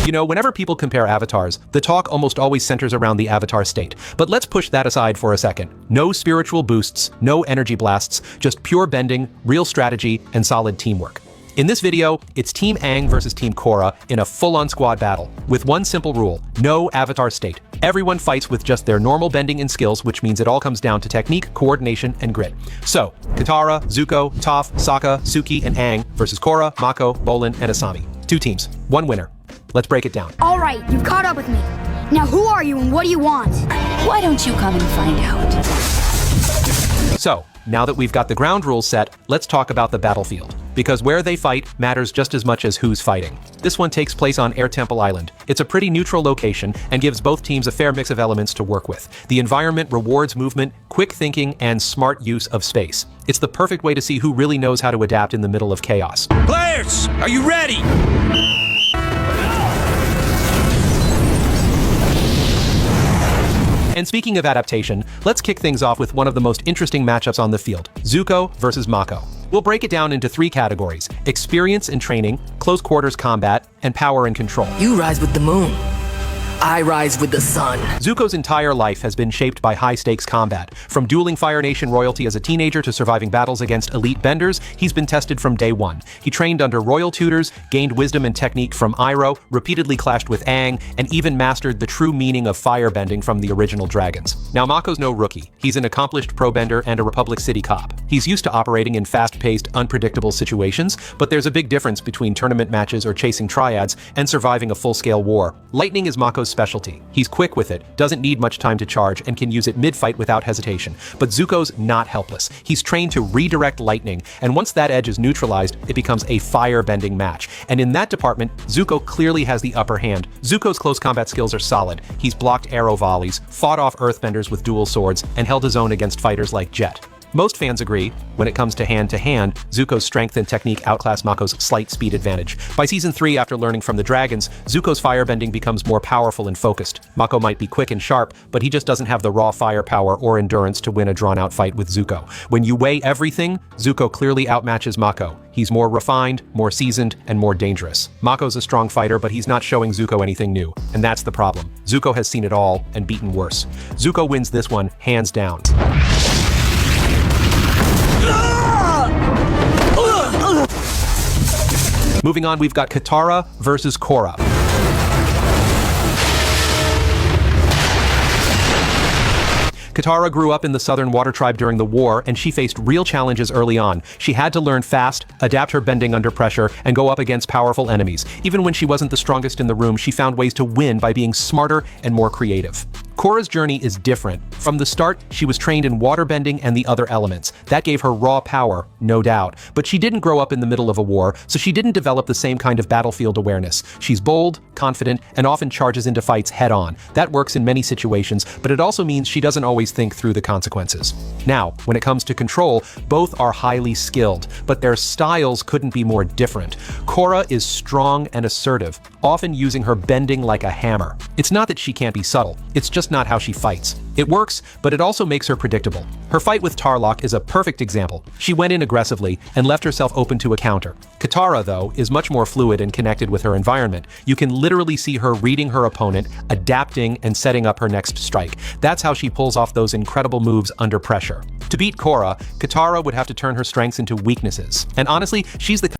You know, whenever people compare avatars, the talk almost always centers around the avatar state. But let's push that aside for a second. No spiritual boosts, no energy blasts, just pure bending, real strategy, and solid teamwork. In this video, it's Team Aang versus Team Korra in a full-on squad battle, with one simple rule: no avatar state. Everyone fights with just their normal bending and skills, which means it all comes down to technique, coordination, and grit. So, Katara, Zuko, Toph, Sokka, Suki, and Aang versus Korra, Mako, Bolin, and Asami. 2 teams, 1 winner. Let's break it down. All right, you've caught up with me. Now who are you and what do you want? Why don't you come and find out? So, now that we've got the ground rules set, let's talk about the battlefield. Because where they fight matters just as much as who's fighting. This one takes place on Air Temple Island. It's a pretty neutral location and gives both teams a fair mix of elements to work with. The environment rewards movement, quick thinking, and smart use of space. It's the perfect way to see who really knows how to adapt in the middle of chaos. Players, are you ready? And speaking of adaptation, let's kick things off with one of the most interesting matchups on the field: Zuko versus Mako. We'll break it down into 3 categories: experience and training, close quarters combat, and power and control. You rise with the moon. I rise with the sun. Zuko's entire life has been shaped by high-stakes combat. From dueling Fire Nation royalty as a teenager to surviving battles against elite benders, he's been tested from day one. He trained under royal tutors, gained wisdom and technique from Iroh, repeatedly clashed with Aang, and even mastered the true meaning of firebending from the original dragons. Now, Mako's no rookie. He's an accomplished pro-bender and a Republic City cop. He's used to operating in fast-paced, unpredictable situations, but there's a big difference between tournament matches or chasing triads and surviving a full-scale war. Lightning is Mako's specialty. He's quick with it, doesn't need much time to charge, and can use it mid-fight without hesitation. But Zuko's not helpless. He's trained to redirect lightning, and once that edge is neutralized, it becomes a fire-bending match. And in that department, Zuko clearly has the upper hand. Zuko's close combat skills are solid. He's blocked arrow volleys, fought off earthbenders with dual swords, and held his own against fighters like Jet. Most fans agree, when it comes to hand-to-hand, Zuko's strength and technique outclass Mako's slight speed advantage. By Season 3, after learning from the dragons, Zuko's firebending becomes more powerful and focused. Mako might be quick and sharp, but he just doesn't have the raw firepower or endurance to win a drawn-out fight with Zuko. When you weigh everything, Zuko clearly outmatches Mako. He's more refined, more seasoned, and more dangerous. Mako's a strong fighter, but he's not showing Zuko anything new. And that's the problem. Zuko has seen it all and beaten worse. Zuko wins this one, hands down. Moving on, we've got Katara versus Korra. Katara grew up in the Southern Water Tribe during the war, and she faced real challenges early on. She had to learn fast, adapt her bending under pressure, and go up against powerful enemies. Even when she wasn't the strongest in the room, she found ways to win by being smarter and more creative. Korra's journey is different. From the start, she was trained in waterbending and the other elements. That gave her raw power, no doubt. But she didn't grow up in the middle of a war, so she didn't develop the same kind of battlefield awareness. She's bold, confident, and often charges into fights head-on. That works in many situations, but it also means she doesn't always think through the consequences. Now, when it comes to control, both are highly skilled, but their styles couldn't be more different. Korra is strong and assertive, often using her bending like a hammer. It's not that she can't be subtle, it's just not how she fights. It works, but it also makes her predictable. Her fight with Tarlok is a perfect example. She went in aggressively and left herself open to a counter. Katara, though, is much more fluid and connected with her environment. You can literally see her reading her opponent, adapting, and setting up her next strike. That's how she pulls off those incredible moves under pressure. To beat Korra, Katara would have to turn her strengths into weaknesses. And honestly, she's the